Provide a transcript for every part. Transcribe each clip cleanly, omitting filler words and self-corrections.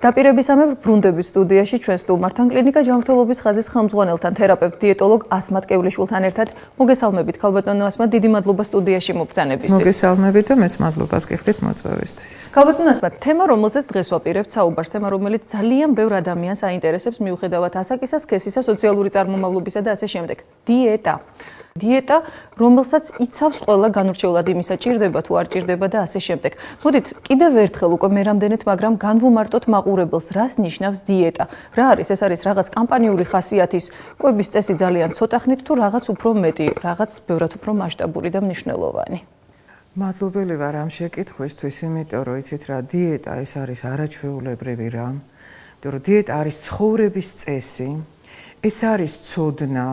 დაპირებისამებრ ბრუნდების სტუდიაში ჩვენ სტუმართან კლინიკა ჯანმრთელობის ხაზის ხელმძღვანელთან თერაპევტ დიეტოლოგ ასმათ კევლიშვილთან ერთად მოგესალმებით ქალბატონო ასმათ დიდი მადლობა სტუდიაში მოგბრძანებისთვის. მოგესალმებით და მეც მადლობას გიხდით მოწვევისთვის. ქალბატონო ასმათ თემა რომელზეც დღეს ვაპირებთ საუბარს თემა რომელიც ძალიან ბევრ ადამიანს აინტერესებს მიუხედავად ასაკისა, სქესისა, სოციალური წარმომავლობისა და ასე შემდეგ. დიეტა, რომელსაც იცავს ყველა განურჩეულად იმისა ჭირდება თუ არ ჭირდება და ასე შემდეგ. მოდით კიდევ ერთხელ უკვე მე რამდენეთ, მაგრამ განვუმარტოთ მაყურებელს, რას ნიშნავს დიეტა. რა არის? ეს არის რაღაც კამპანიური ხასიათის კვების წესი ძალიან ცოტა ხნით თუ რაღაც უფრო მეტი, რაღაც ბევრად უფრო მასშტაბური და მნიშვნელოვანი. მადლობელი ვარ ამ შეკითხვისთვის, იმიტომ რომ იცით რა, დიეტა ეს არის არაჩვეულებრივი რამ. იმიტომ რომ დიეტა არის ცხოვრების წესი, ეს არის ცოდნა.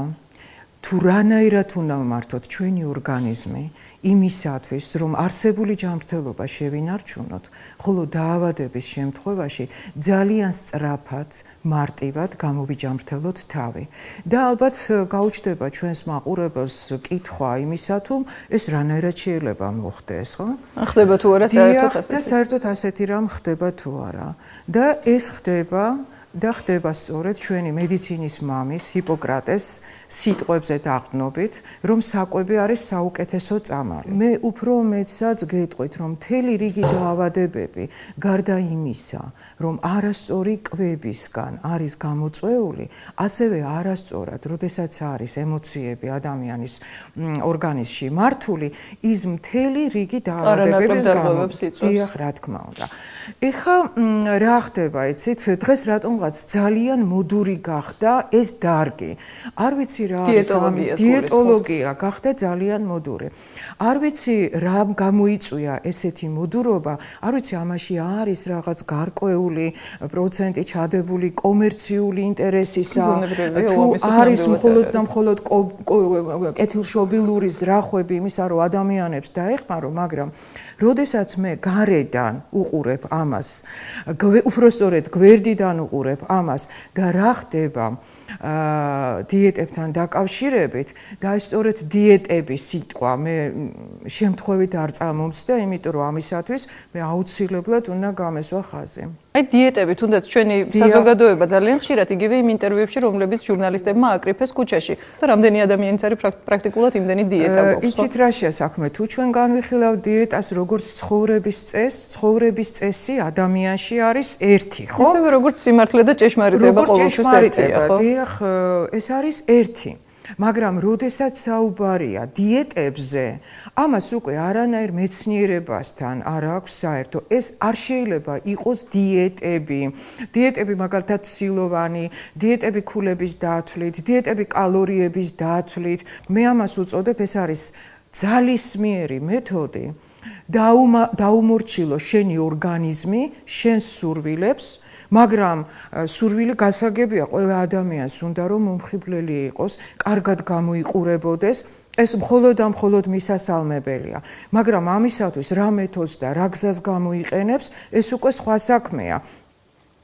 თუ რანაირად უნდა ვმართოთ ჩვენი ორგანიზმი იმისათვის, რომ არსებული ჯანმრთელობა შევინარჩუნოთ, ხოლო დაავადების შემთხვევაში ძალიან სწრაფად, მარტივად გამოვიჯანმრთელოთ თავი. და ალბათ გაუჩნდება ჩვენს მაყურებელს კითხვა იმისა, თუ ეს რანაირად შეიძლება მოხდეს, ხო? ხდება თუ არა საერთოდ ასეთი? და საერთოდ ასეთი რამ ხდება თუ არა. და ეს ხდება სწორედ ჩვენი მედიცინის მამის ჰიპოკრატეს სიტყვებზე დაყრდნობით, რომ საკვები არის საუკეთესო წამალი. მე უფრო მეტსაც გეტყვით, რომ მთელი რიგი დაავადებები, გარდა იმისა, რომ არასწორი კვებისგან არის გამოწვეული, ასევე არასწორად, როდესაც არის ემოციები ადამიანის ორგანიზმში მართული, ის მთელი რიგი დაავადებების დიახ, რა თქმა უნდა. ეხლა რა ხდება, იცით, დღეს რატომ ძალიან მოდური გახდა ეს დარგი. არ ვიცი რა არის დიეტოლოგია გახდა ძალიან მოდური. არ ვიცი რა გამოიწვია ესეთი მოდურობა, არ ვიცი ამაში არის რაღაც გარკვეული პროცენტი ჩადებული კომერციული ინტერესისა, თუ არის მხოლოდ და მხოლოდ კეთილშობილური ზრახვები იმისა, რომ ადამიანებს დაეხმარო, მაგრამ როდესაც მე გარედან უყურებ ამას, უпростоრედ გვერდიდან უყურებ ამას და რა ხდება დიეტებთან დაკავშირებით და სწორედ დიეტების სიტყვა მე შემთხვევით არ წამომცდა, იმიტომ რომ ამისათვის მე აუცილებლად უნდა გამესვა ხაზი. აი დიეტები თუნდაც ჩვენი საზოგადოება ძალიან ხშირად იგივე იმ ინტერვიუებში, რომლებიც ჟურნალისტებმა აკრიფეს ქუჩაში. და რამდენი ადამიანიც არის პრაქტიკულად იმდენი დიეტა გვაქვს. იცით რა შეასაქმე, თუ ჩვენ განვიხილავთ დიეტას როგორც ცხოვრების წესი ადამიანში არის ერთი, ხო? ისევე როგორც სიმართლე და ჭეშმარიტება ყოველთვის ერთია, ხო? დიახ, ეს არის ერთი. მაგრამ როდესაც საუბარია დიეტებზე, ამას უკვე არანაირ მეცნიერებასთან არ აქვს საერთო. ეს არ შეიძლება იყოს დიეტები. დიეტები მაგალითად სილოვანი, დიეტები ქულების დათვლით, დიეტები კალორიების დათვლით. მე ამას უწოდებ, ეს არის ძალისმიერი მეთოდი. დაუმორჩილო შენი ორგანიზმი, შენს სურვილებს, მაგრამ სურვილი გასაგებია ყველა ადამიანს უნდა რომ მომხიბვლელი იყოს, კარგად გამოიყურებოდეს, ეს მხოლოდ და მხოლოდ მისასალმებელია. მაგრამ ამისათვის რა მეთოდს და რა გზას გამოიყენებს, ეს უკვე სხვა საქმეა.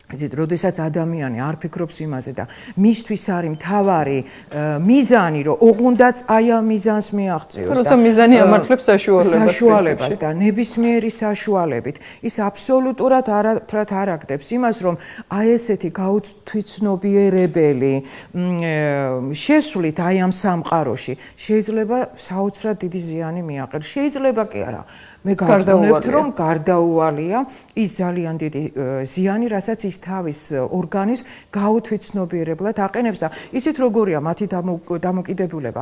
იცით, როდესაც ადამიანი არ ფიქრობს იმაზე და მისთვის არის მთავარი მიზანი, რომ ოღონდაც აი ამ მიზანს მიაღწიოს. როცა მიზანი ამართლებს საშუალებას და ნებისმიერი საშუალებით, ის აბსოლუტურად არაფრად არ აგდებს იმას, რომ აი ესეთი გაუთვითცნობიერებელი შესვლით აი ამ სამყაროში შეიძლება საოცრად დიდი ზიანი მიაყენოს. შეიძლება კი არა. მე გავგონებთ, რომ გარდაუვალია ის ძალიან დიდი ზიანი, რასაც ის თავის ორგანიზმს გაუთვითცნობიერებლად აყენებს და იცით როგორია მათი დამოკიდებულება.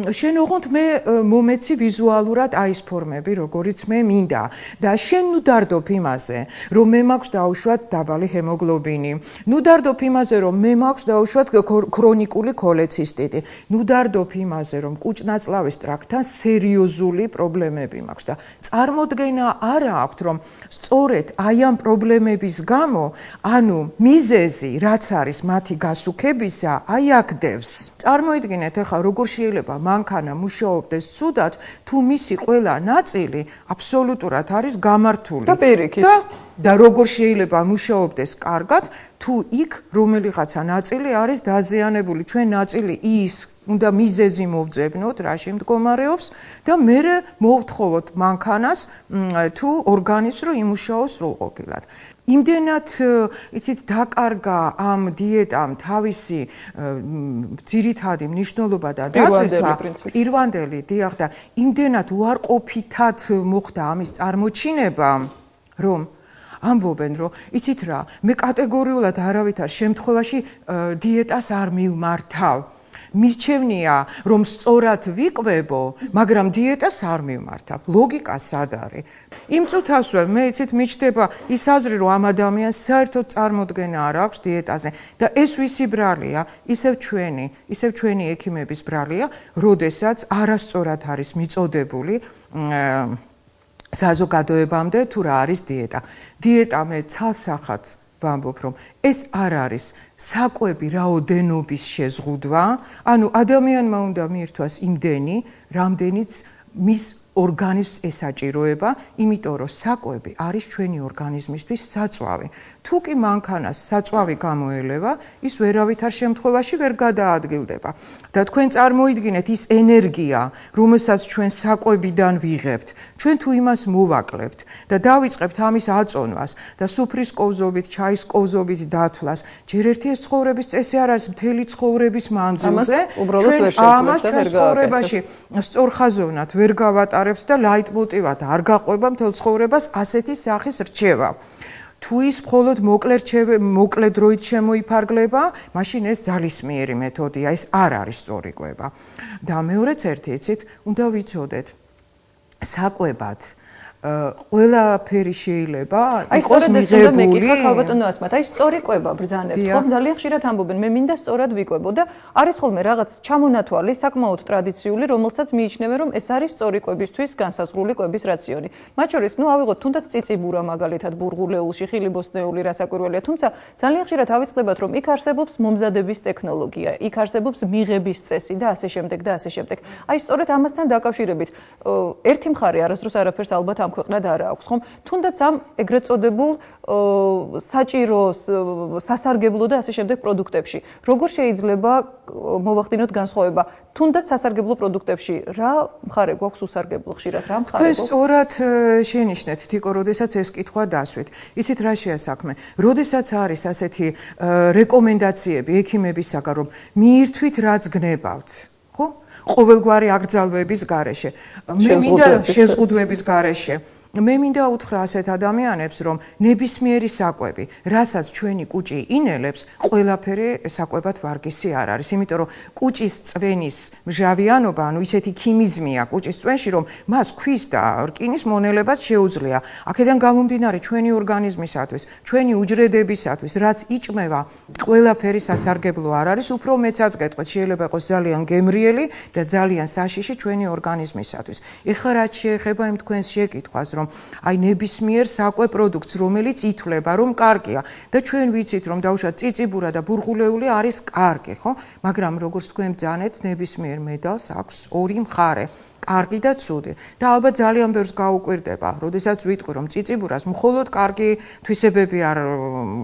შენ ოღონდ მე მომეცი ვიზუალურად აი ეს ფორმები, როგორიც მე მინდა და შენ ნუ დარდობ იმაზე, რომ მე მაქვს დაუშვათ დაბალი ჰემოგლობინი, ნუ დარდობ იმაზე, რომ მე მაქვს დაუშვათ ქრონიკული ქოლეცისტიტი, ნუ დარდობ იმაზე, რომ კუჭ-ნაწლავის ტრაქტთან სერიოზული პრობლემები მაქვს და წარმოდგენა არ აქვს, რომ სწორედ აი ამ პრობლემების გამო, ანუ მიზეზი, რაც არის მათი გასუქებისა, აი აქდევს. წარმოიდგინეთ, ახლა როგორ შეიძლება მანქანა მუშაობდეს ცუდად, თუ მისი ყველა ნაწილი აბსოლუტურად არის გამართული. და პირიქით. და როგორ შეიძლება მუშაობდეს კარგად, თუ იქ რომელიღაცა ნაწილი არის დაზიანებული, ჩვენ ნაწილი ის უნდა მიზეზი მოვძებნოთ, რაში მდგომარეობს და მე მოვთხოვოთ მანქანას თუ ორგანიზმს რომ იმუშაოს სრულყოფილად. იმდენად იცით დაკარგა ამ დიეტამ თავისი ძირითადი მნიშვნელობა და დატვირთვა პირვანდელი დიახ და იმდენად უარყოფითად მოხდა ამის წარმოჩინება რომ ამბობენ რომ იცით რა მე კატეგორიულად არავითარ შემთხვევაში დიეტას არ მივმართავ მირჩევნია რომ სწორად ვიკვებო მაგრამ დიეტას არ მივმართავ ლოგიკა სად არის იმ წუთასვე მე იცით მიჩნდება ის აზრი რომ ამ ადამიანს საერთოდ წარმოდგენა არ აქვს დიეტაზე და ეს ვისი ბრალია ისევ ჩვენი ექიმების ბრალია როდესაც არასწორად არის მიწოდებული საზოგადოებამდე თუ რა არის დიეტა დიეტა მე ცალსახად ვამბობ რომ ეს არ არის საკვები რაოდენობის შეზღუდვა ანუ ადამიანმა უნდა მიირთვას იმდენი რამდენიც მის ორგანიზმს ესაჭიროება იმიტომ რომ საკვები არის ჩვენი ორგანიზმისთვის საწვავი თუ კი მანქანას საწვავი გამოელევა ის ვერავითარ შემთხვევაში ვერ გადაადგილდება და თქვენ წარმოიდგინეთ ის ენერგია რომელსაც ჩვენ საკვებიდან ვიღებთ ჩვენ თუ იმას მოვაკლებთ და დავიწყებთ ამის აწონვას და სუფრის კოვზობით ჩაის კოვზობით დათვლას ჯერ ერთი ეს ცხოვრების წესი არ არის მთელი ცხოვრების მანძილზე ამას ჩვენ ცხოვრებაში სწორხაზოვნად ვერ გავატარებთ და ლაიტმოტივად არ გაყვება მთელ ცხოვრებას ასეთი სახის რჩევა თუ ის მხოლოდ მოკლე დროით შემოიფარგლება მაშინ ეს ძალისმიერი მეთოდია ეს არ არის სწორი კვება და მეორეც ერთი იცით უნდა ვიცოდეთ საკვებად ყველაფერი შეიძლება იყოს მიღებული აი სწორი კვება ბრძანებთ ხომ ძალიან ხშირად ამბობენ მე მინდა სწორად ვიკვებო და არის ხოლმე რაღაც ჩამონათვალი საკმაოდ ტრადიციული რომელსაც მიიჩნევენ რომ ეს არის სწორი კვებისთვის განსაზღვრული კვების რაციონი მათ შორის ნუ ავიღოთ თუნდაც წიწიბურა მაგალითად ბურღულეულში ხილიბოსტნეული რასაკვირველია თუმცა ძალიან ხშირად ავიწყდებათ რომ იქ არსებობს მომზადების ტექნოლოგია იქ არსებობს მიღების წესი და ასე შემდეგ და ასე შემდეგ აი სწორედ ამასთან დაკავშირებით ერთი მხარე არასდროს არაფერს ალბათ ქვეყნად არ აქვს ხომ თუნდაც ამ ეგრეთ წოდებულ საჭიროს სასარგებლო და ასე შემდეგ პროდუქტებში როგორ შეიძლება მოვახდინოთ განსხვავება თუნდაც სასარგებლო პროდუქტებში რა მხარე გვაქვს უსარგებლო ხშირად რა მხარე გვაქვს სწორად შენიშნეთ თიკო როდესაც ეს კითხვა დასვით იცით რა შეასაქმე როდესაც არის ასეთი რეკომენდაციები ექიმებისაგან რომ მიირთვით რაც გნებავთ ხო ყოველგვარი აკრძალვების გარეშე მე მინდა შეზღუდვების გარეშე მე მინდა უთხრა ასეთ ადამიანებს რომ ნებისმიერი საკვები რასაც ჩვენი კუჭი ინელებს ყველაფერი საკვებად ვარგისი არ არის იმიტომ რომ კუჭის წვენის მჟავიანობა ანუ ისეთი ქიმიზმია კუჭის წვენში რომ მას ქვის და რკინის მონელებაც შეუძლია აქედან გამომდინარე ჩვენი ორგანიზმისათვის ჩვენი უჯრედებისათვის რაც იჭმევა ყველაფერი სასარგებლო არ არის უფრო მეცაც გეტყვით შეიძლება იყოს ძალიან გემრიელი და ძალიან საშიში ჩვენი ორგანიზმისათვის ეხლა რაც შეეხება იმ თქვენს შეკითხვას რომ აი ნებისმიერ საკვე პროდუქტს რომელიც ითვლება რომ კარგია და ჩვენ ვიცით რომ დაუშვათ წიწიბურა და ბურღულეული არის კარგი ხო მაგრამ როგორც თქვენ ბრძანეთ ნებისმიერ მედალს აქვს ორი მხარე კარგი და ცუდი და ალბათ ძალიან ბევრს გაუკვირდება როდესაც ვიტყვი რომ წიწიბურას მხოლოდ კარგი თვისებები არ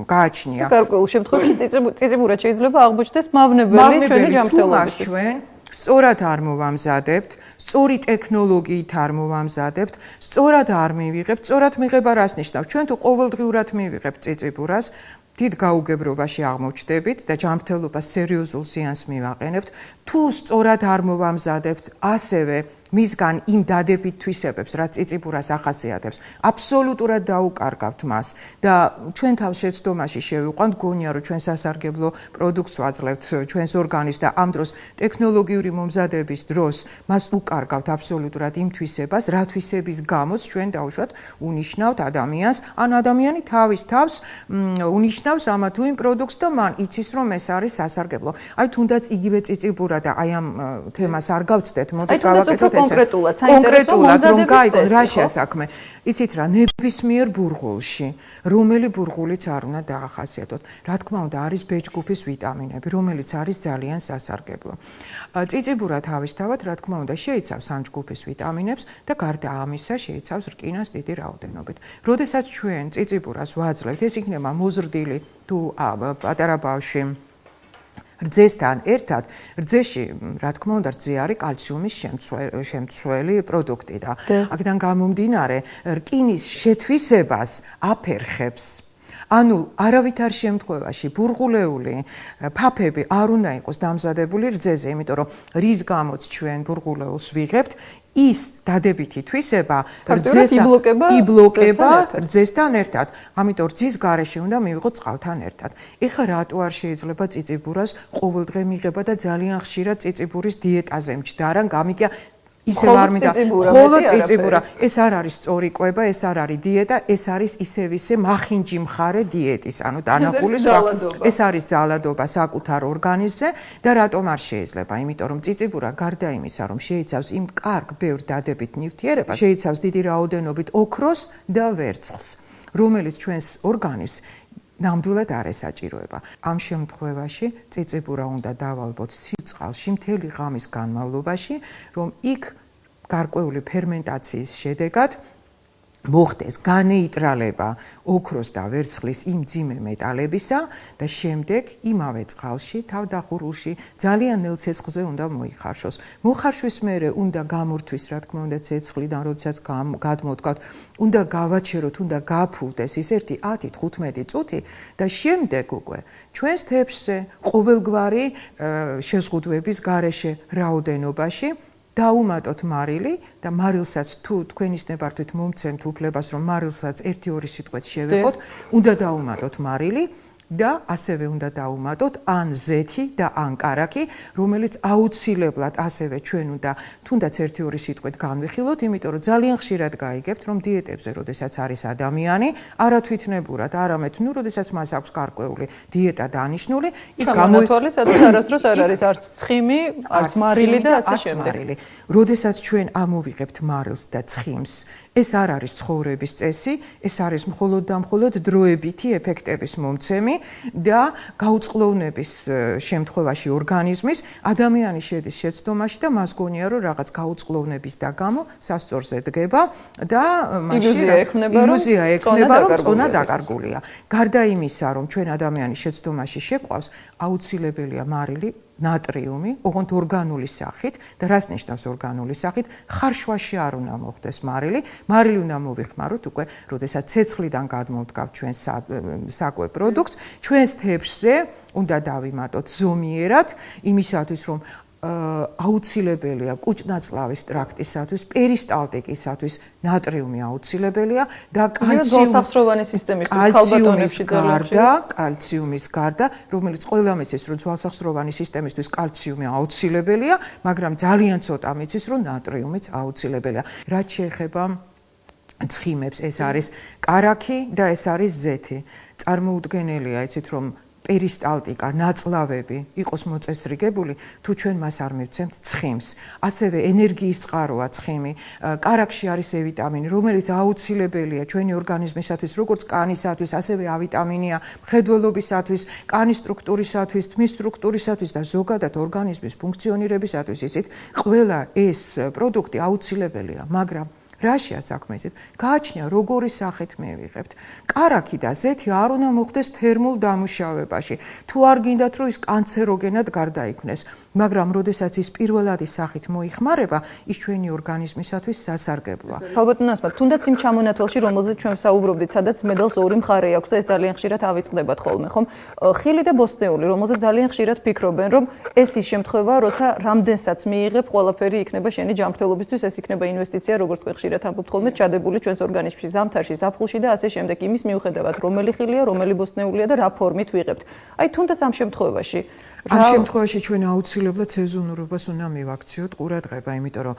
გააჩნია გარკვეულ შემთხვევაში წიწიბურა შეიძლება აღმოჩნდეს მავნებელი ჩვენი ჯანმრთელობის ჩვენ სწორად არ მოვამზადებთ, სწორი ტექნოლოგიით არ მოვამზადებთ, სწორად არ მივიღებთ, სწორად მიღება რას ნიშნავს? ჩვენ თუ ყოველდღიურად მივიღებთ წიწიბურას, დიდ გაუგებრობაში აღმოჩნდებით და ჯანმრთელობას სერიოზულ ზიანს მივაყენებთ, თუ სწორად არ მოვამზადებთ, ასევე მისგან იმ დადებით თვისებებს, რაც წიწიბურას ახასიათებს, აბსოლუტურად დაუკარგავთ მას და ჩვენ თავს შეცდომაში შევიყვანთ, გონია რომ ჩვენ სასარგებლო პროდუქტს ვაძლევთ ჩვენს ორგანიზმს და ამ დროს ტექნოლოგიური მომზადების დროს მას უკარგავთ აბსოლუტურად იმ თვისებას, რა თვისების გამოც ჩვენ დაუშვათ უნიშნავთ ადამიანს, ან ადამიანი თავის თავს უნიშნავს ამა თუ იმ პროდუქტს და მან იცის რომ ეს არის სასარგებლო. აი თუნდაც იგივე წიწიბურა და აი ამ თემას არ გავცდეთ, მოდით გავაკეთოთ კონკრეტულად საინტერესო მომზადების წესი. რა შეასაქმე? იცით რა, ნებისმიერ ბურღულში, რომელი ბურღულიც არ უნდა დაახასიათოთ. რა თქმა უნდა, არის ბეჭდგუფის ვიტამინები, რომელიც არის ძალიან სასარგებლო. წიწიბურა თავისთავად, რა თქმა უნდა, შეიცავს ამ ჯგუფის ვიტამინებს და გარდა ამისა შეიცავს რკინას დიდი რაოდენობით. როდესაც ჩვენ წიწიბურას ვაძლევთ, ეს იქნება მოზრდილი თუ პატარა ბავშვი რძესთან ერთად, რძეში, რა თქმა უნდა, რძე არის კალციუმის შემცველი პროდუქტი და აქედან გამომდინარე, რკინის შეთვისებას აფერხებს. ანუ არავითარ შემთხვევაში ბურღულეული ფაფები არ უნდა იყოს დამზადებული რძეზე, იმიტომ რომ რის გამოც ჩვენ ბურღულეულს ვიღებთ, ის დადებითი თვისება იბლოკება რძესთან ერთად. ამიტომ რძის გარეშე უნდა მივიღოთ წყალთან ერთად. ეხლა რატო არ შეიძლება წიწიბურას ყოველდღე მიღება და ძალიან ხშირად წიწიბურის დიეტაზე მჯდარა, გამიგია ისევ არ მინდა ხოლო წიწიბურა. ეს არ არის სწორი კვება, ეს არ არის დიეტა, ეს არის ისე მახინჯი მხარე დიეტის, ანუ დანახულის ეს არის ძალადობა საკუთარ ორგანიზმზე და რატომ არ შეიძლება? იმიტომ რომ წიწიბურა გარდა იმისა, რომ შეიცავს იმ კარგ ბევრ დადებით ნივთიერებას, შეიცავს დიდი რაოდენობით ოქროს და ვერცხლს, რომელიც ჩვენს ორგანიზმს ნამდვილად არ ესაჭიროება. ამ შემთხვევაში წიწიბურა უნდა დავალბოთ სიწყალში მთელი ღამის განმავლობაში, რომ იქ გარკვეული ფერმენტაციის შედეგად მოხდეს განეიტრალება ოქროს და ვერცხლის იმ მძიმე მეტალებისა და შემდეგ იმავე წყალში თავდახურულში ძალიან ნელ ცეცხლზე უნდა მოიხარშოს. მოხარშვის მერე უნდა გამორთვის, რა თქმა უნდა, ცეცხლიდან, როდესაც გადმოვდგავთ, უნდა გავაჩეროთ, უნდა გაფუვდეს ის 10-15 წუთი და შემდეგ უკვე ჩვენს თებშზე ყოველგვარი შეზღუდვების გარეშე რაოდენობაში დაუმატოთ მარილი და მარილსაც თუ თქვენ ისნებართვით მომცემთ უფლებას, რომ მარილსაც 1-2 სიტყვით შევეყოთ, უნდა დაუმატოთ მარილი და ასევე უნდა დაუმატოთ ან ზეთი და ან კარაქი, რომელიც აუცილებლად ასევე ჩვენ უნდა თუნდაც 1-2 სიტყვით განვიხილოთ, იმიტომ რომ ძალიან ხშირად გაიგებთ, რომ დიეტებზე, როდესაც არის ადამიანი, არათვითნებურად, არამედ როდესაც მას აქვს გარკვეული დიეტა დანიშნული, იქ გამოითვალე, სადაც არასდროს არ არის არც ცხიმი, არც მარილი და ასე შემდეგ. როდესაც ჩვენ ამოვიღებთ მარილს და ცხიმს, ეს არ არის ცხოვრების წესი, ეს არის მხოლოდ და მხოლოდ დროებითი ეფექტების მომცემი და გაუწყლოვნების შემთხვევაში ორგანიზმის ადამიანი შედის შეცდომაში და მას გონია რომ რაღაც გაუწყლოვნების და გამო სასწორზე დგება და ილუზია ექნება რომ წონა დაკარგულია. გარდა იმისა რომ ჩვენ ადამიანის შეცდომაში შეყვავს აუცილებელია მარილი ნატრიუმი, ოღონდ ორგანული სახით და რას ნიშნავს ორგანული სახით? ხარშვაში არ უნდა მოხდეს მარილი. მარილი უნდა მოვიხმაროთ უკვე, როდესაც ცეცხლიდან გადმოვდგავთ ჩვენ საკვებ პროდუქტს, ჩვენს თებშზე უნდა დავიმატოთ ზომიერად, იმისათვის რომ აუცილებელია კუჭნაწლავის ტრაქტისათვის, პერისტალტიკისათვის ნატრიუმი აუცილებელია და კალციუმის სისტემისთვის ქალბატონებში კალციუმის გარდა, რომელიც ყველამ იცის, რომ ძვალსახსროვანი სისტემისთვის კალციუმი აუცილებელია, მაგრამ ძალიან ცოტა მიცის, რომ ნატრიუმიც აუცილებელია. რაც შეეხება ცხიმებს, ეს არის კარაქი და ეს არის ზეთი. წარმოუდგენელია, იცით რომ პერისტალტიკა, ნაწლავები იყოს მოწესრიგებული, თუ ჩვენ მას არ მივცემთ ცხიმს. ასევე ენერგიის წყაროა ცხიმი. კარაქში არის E ვიტამინი, რომელიც აუცილებელია ჩვენი ორგანიზმისათვის, როგორც კანისათვის, ასევე A ვიტამინია მხედველობისათვის, კანის სტრუქტურისათვის, თმის სტრუქტურისათვის და ზოგადად ორგანიზმის ფუნქციონირებისათვის. იცით, ყველა ეს პროდუქტი აუცილებელია, მაგრამ რაშია საქმე იცით? გააჩნია როგორი სახით მივიღებთ. კარაქი და ზეთი არ უნდა მოხდეს თერმულ დამუშავებაში. თუ არ გინდათ რომ ის კანცეროგენად გარდაიქმნეს, მაგრამ როდესაც ის პირველადი სახით მოიხმარება, ის ჩვენი ორგანიზმისათვის სასარგებლოა. ალბათ ნასმა, თუნდაც იმ ჩამონათვალში, რომელზეც ჩვენ საუბრობდით, სადაც მედალს ორი მხარე აქვს და ეს ძალიან ხშირად ავიწყდებათ ხოლმე, ხომ? ხილი და ბოსტნეული, რომელზეც ძალიან ხშირად ფიქრობენ, რომ ეს ის შემთხვევაა, როცა რამდენსაც მიიღებ, ყველაფერი იქნება შენი ჯანმრთელობისთვის, ეს იქნება ინვესტიცია, როგორც თქვენ ხშირად ამბობთ ხოლმე, ჩადებული ჩვენს ორგანიზმში, ზამთარში, ზაფხულში და ასე შემდეგ. იმის მიუხედავად, რომელი ხილია, რომელი ბოსტნეულია და რა ფორმით ვიღებთ. აი, თუნდაც ამ შემთხვევაში ამ შემთხვევაში ჩვენ აუცილებლად სეზონურობას უნდა მივაქციოთ ყურადღება, იმიტომ რომ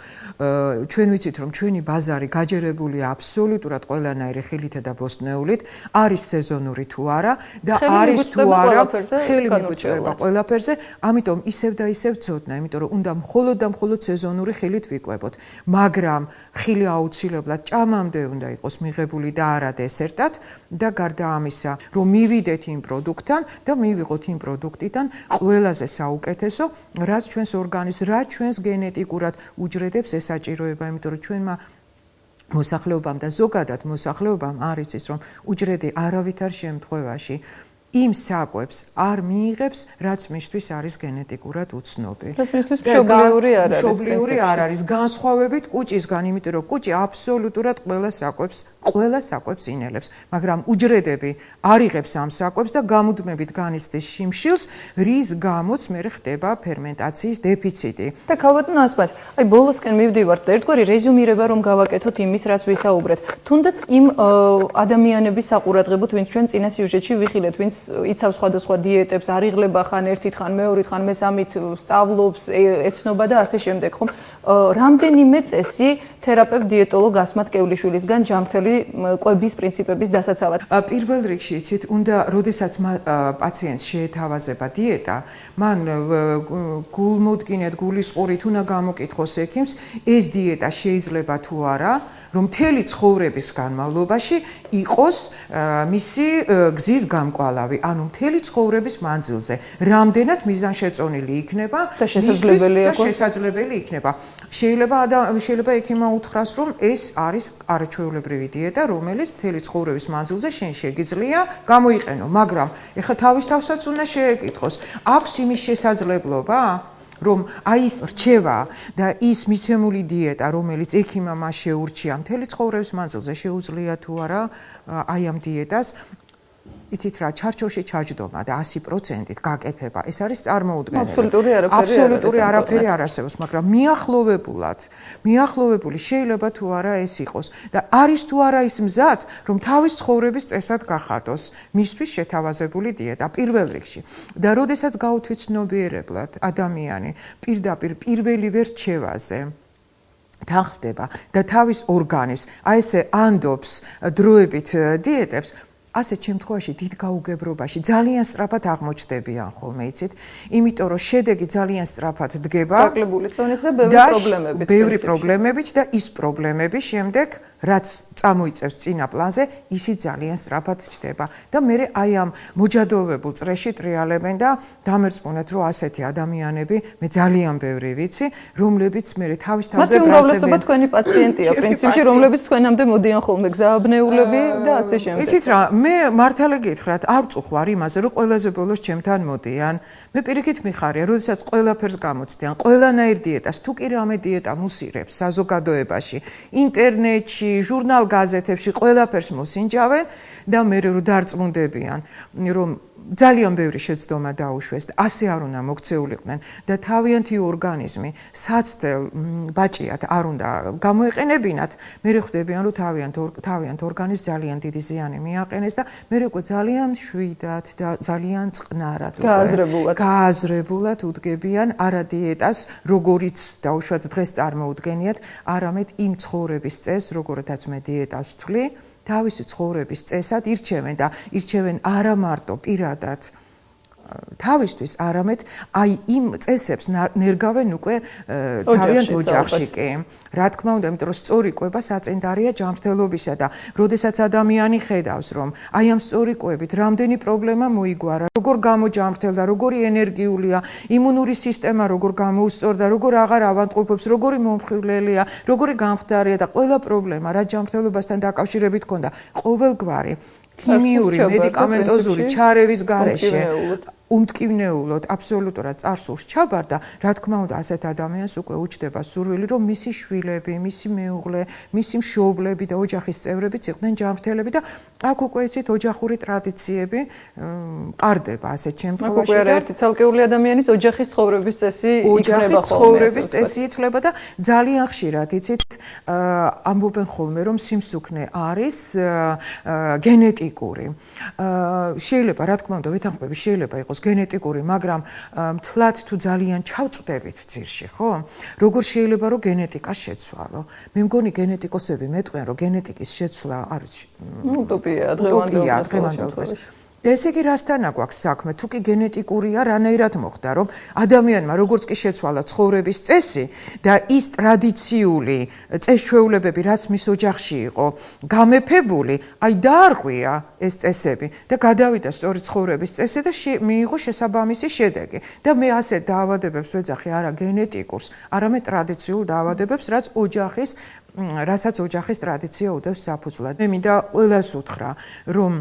ჩვენ ვიცით, რომ ჩვენი ბაზარი გაჯერებულია აბსოლუტურად ყველანაირი ხილითა და ბოსტნეულით, არის სეზონური თუ არა და არის თუ არა ხელი მიგვიწვება ყველაფერზე, ამიტომ ისევ და ისევ ცოდნა, იმიტომ რომ უნდა მხოლოდ და მხოლოდ სეზონური ხილით ვიკვებოთ, მაგრამ ხილი აუცილებლად ჭამამდე უნდა იყოს მიღებული და არა დესერტად და გარდა ამისა, რომ მივიდეთ იმ პროდუქტთან და მივიღოთ იმ პროდუქტიდან ყველაზე საუკეთესო, რაც ჩვენს ორგანიზმს, რაც ჩვენს გენეტიკურად უჯრედებს ესაჭიროება, იმიტომ რომ ჩვენმა მოსახლეობამ და ზოგადად მოსახლეობამ არის ის, რომ უჯრედი არავითარ შემთხვევაში იმ საკვებს არ მიიღებს, რაც მისთვის არის გენეტიკურად უცნობი. რაც მისთვის მშობლიური არ არის. მშობლიური არ არის, განსხვავებით კუჭისგან, იმიტომ რომ კუჭი აბსოლუტურად ყველა საკვებს ყველა საკვებს ინელებს, მაგრამ უჯრედები არ იღებს ამ საკვებს და გამუდმებით განიცდის შიმშილს, რის გამოც მე ხდება ფერმენტაციის დეფიციტი. და ქალბატონო ასმათ, აი ბოლოსკენ მივდივართ და ერთგვარი რეზუმირება რომ გავაკეთოთ იმის, რაც ვისაუბრეთ. თუნდაც იმ ადამიანების საყურადღებოდ, ვინც ჩვენ წინა სიუჟეტში ვიხილეთ, ვინც იცავს სხვადასხვა დიეტებს, არ იღლება ხან ერთით, ხან მეორით, ხან მესამით, სწავლობს, ეცნობა და ასე შემდეგ, ხომ? რამდენიმე წესი თერაპევტ დიეტოლოგ ასმათ კევლიშვილისგან ჯანმრთელი კვების პრინციპების დასაცავად. პირველ რიგში იცით, უნდა როდესაც პაციენტს შეეთავაზება დიეტა, მან გულმოდგინედ, გულისყურით უნდა გამოკითხოს ექიმს, ეს დიეტა შეიძლება თუ არა, რომ მთელი ცხოვრების განმავლობაში იყოს მისი გზის გამკვალავი, ანუ მთელი ცხოვრების მანძილზე, რამდენად მიზანშეწონილი იქნება და შესაძლებელი იქნება. შეიძლება ექიმმა უთხრას, რომ ეს არის არაჩვეულებრივი დიეტა, რომელიც მთელი ცხოვრების მანძილზე შენ შეგიძლია გამოიყენო, მაგრამ ეხლა თავის თავსაც უნდა შეეკითხოს, აქვს იმის შესაძლებლობა, რომ აი ის რჩევა და ის მიცემული დიეტა, რომელიც ექიმმა მას შეურჩია, მთელი ცხოვრების მანძილზე შეუძლია თუ არა აი ამ დიეტას იცით რა, ჩარჩოში ჩაჯდომა და 100%-ით გაკეთება. ეს არის წარმოუდგენელი. აბსოლუტური არაფერი არ არსებობს, მაგრამ მიახლოვებული შეიძლება თუ არა ეს იყოს და არის თუ არა ის მზად, რომ თავის ცხოვრების წესად გახადოს მისთვის შეთავაზებული დიეტა პირველ რიგში. და როდესაც გაუთვითცნობიერებლად ადამიანი პირდაპირ პირველივე რჩევაზე თანხმდება და თავის ორგანიზმს აი ესე ანდობს დროებით დიეტებს, ასეთ შემთხვევაში დიდ გაუგებრობაში ძალიან სწრაფად აღმოჩნდებიან ხოლმე, იცით? იმიტომ რომ შედეგი ძალიან სწრაფად დგება. დაკლებული წონით და ბევრი პრობლემებით და ის პრობლემები შემდეგ, რაც წამოიწევს წინა პლანზე, ისიც ძალიან სწრაფად ჩდება. და მე აი ამ მოჯადოვებულ წრეში ტრიალებენ და დამერწმუნეთ, რომ ასეთი ადამიანები მე ძალიან ბევრი ვიცი, რომლებიც მე თავის თავზე ბრაზდებიან. მათ უმრავლესობა თქვენი პაციენტია, პრინციპში, რომლებიც თქვენამდე მოდიან ხოლმე გზააბნეულები და ასე შემდეგ. იცით რა, მე მართალი გითხრათ, არ წუხვარ იმაზე, რომ ყველაზე ბოლოს ჩემთან მოდიან. მე პირიქით მიხარია, როდესაც ყველაფერს გამოცდიან, ყველანაირ დიეტას, თუ კი რამე დიეტა მუსირებს საზოგადოებაში, ინტერნეტში, ჟურნალ-გაზეთებში, ყველაფერს მოსინჯავენ და მე რო დარწმუნდებიან, რომ ძალიან ბევრი შეცდომა დაუშვეს და ასე არ უნდა მოქცეულიყვნენ და თავიანთი ორგანიზმი საცდელ ბაჭიათ არ უნდა გამოეყენებინათ, მე ხვდებიან, რომ თავიანთ ორგანიზმს ძალიან დიდი ზიანი მიაყენეს და მე უკვე ძალიან მშვიდად და ძალიან წყნარად გააზრებულად უდგებიან არა დიეტას, როგორიც დაუშვათ დღეს წარმოუდგენიათ, არამედ იმ ცხოვრების წესს, როგორთაც მე დიეტას ვთვლი, თავისი ცხოვრების წესად ირჩევენ და ირჩევენ არა მარტო პირადად თავისთვის, არამედ აი იმ წესებს ნერგავენ უკვე თავიანთ ოჯახში კი. რა თქმა უნდა, იმიტომ რომ სწორი კვება საწინდარია ჯანმრთელობისა და როდესაც ადამიანი ხედავს, რომ აი ამ სწორი კვებით რამდენი პრობლემა მოიგვარა, როგორ გამოჯანმრთელდა, როგორი ენერგიულია, იმუნური სისტემა როგორ გამოუსწორდა, როგორ აღარ ავადმყოფობს, როგორი მომხილველია, როგორი გამხდარია და ყველა პრობლემა რა ჯანმრთელობასთან დაკავშირებით ქონდა, ყოველგვარი ქიმიური, მედიკამენტოზური ჩარევის გარეშე უმტკივნეულოდ აბსოლუტურად წარსულს ჩაბარდა, რა თქმა უნდა, ასეთ ადამიანს უკვე უჩდება სურვილი, რომ მისი შვილები, მისი მეუღლე, მისი მშობლები და ოჯახის წევრებიც იყვნენ ჯანმრთელები და აქ უკვე იცით ოჯახური ტრადიციები ყარდება ასეთ შემთხვევაში. უკვე ერთი ცალკეული ადამიანის ოჯახის ცხოვრების წესი ოჯახის ცხოვრების წესი ითვლება და ძალიან ხშირად იცით ამბობენ ხოლმე, რომ სიმსუქნე არის გენეტიკური. შეიძლება, რა თქმა უნდა, ვეთანხმები, შეიძლება იყოს გენეტიკური, მაგრამ მთლად თუ ძალიან ჩავწვდებით ძირში, ხო? როგორ შეიძლება რომ გენეტიკა შეცვალო? მე მგონი გენეტიკოსები მეტყვიან, რომ გენეტიკის შეცვლა არის утопия დღევანდელ და ესე იგი რასთან აქვს საქმე? თუ კი გენეტიკურია, რანაირად მოხდა, რომ ადამიანმა როგორც კი შეცვალა ცხოვრების წესი და ის ტრადიციული წესჩვეულებები, რაც მის ოჯახში იყო გამეფებული, აი დაარღვია ეს წესები და გადავიდა სწორი ცხოვრების წესი და მიიღო შესაბამისი შედეგი. და მე ასე დაავადებებს ვეძახი არა გენეტიკურს, არამედ ტრადიციულ დაავადებებს, რასაც ოჯახის ტრადიცია უდევს საფუძვლად. მე მინდა ყველას უთხრა, რომ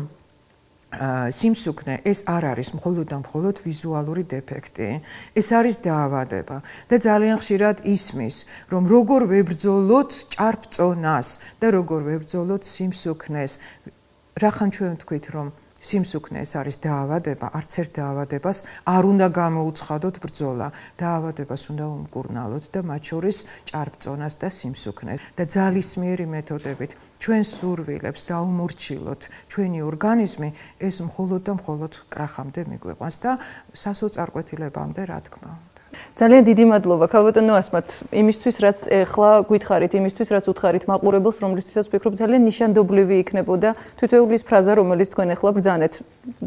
სიმსუქნე ეს არ არის მხოლოდ და მხოლოდ ვიზუალური დეფექტი. ეს არის დაავადება და ძალიან ხშირად ისმის, რომ როგორ ვებრძოლოთ ჭარბწონას და როგორ ვებრძოლოთ სიმსუქნეს. რახან ჩვენ ვთქვით, რომ სიმსუქნე ეს არის დაავადება, არც ერთ დაავადებას არ უნდა გამოუცხადოთ ბრძოლა. დაავადებას უნდა უმკურნალოთ და მათ შორის ჭარბწონას და სიმსუქნეს. და ძალისმიერი მეთოდებით ჩვენ სურვილებს დაუმორჩილოთ ჩვენი ორგანიზმი, ეს მხოლოდ და მხოლოდ კრახამდე მიგვიყვანს და სასოწარკვეთილებამდე, რა თქმა უნდა. ძალიან დიდი მადლობა ქალბატონო ასმათ იმისთვის რაც ეხლა გითხარით, იმისთვის რაც უთხარით მაყურებელს, რომლისთვისაც ვფიქრობ ძალიან ნიშანდობლივი იქნებოდა თითოეული ის ფრაზა, რომელიც თქვენ ეხლა ბრძანეთ,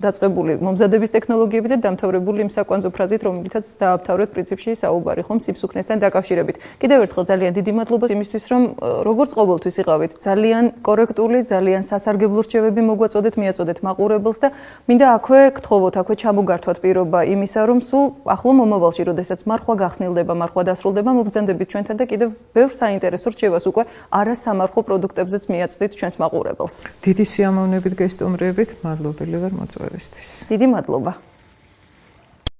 დაწყებული მომზადების ტექნოლოგიებით და დამთავრებული იმ საკვანძო ფრაზით, რომელითაც დაამთავრეთ პრინციპში საუბარი ხომ სიმსუქნესთან დაკავშირებით. კიდევ ერთხელ ძალიან დიდი მადლობა იმისთვის, რომ როგორც ყოველთვის იყავით ძალიან კორექტული, ძალიან სასარგებლო რჩევები მოგვაწოდეთ, მიაწოდეთ მაყურებელს და მინდა აქვე გთხოვოთ, აქვე ჩამოგართვათ პირობა იმისა, რომ სულ ახლო მომავალში, როდესაც მარხვა გახსნილდება, მარხვა დასრულდება, მოგბრძანდებით ჩვენთან და კიდევ ბევრ საინტერესო რჩევას უკვე არასამარხო პროდუქტებზეც მიაწვდით ჩვენს მაყურებელს. დიდი სიამოვნებით გესტუმრებით, მადლობელი ვარ მოწვევისთვის. დიდი მადლობა.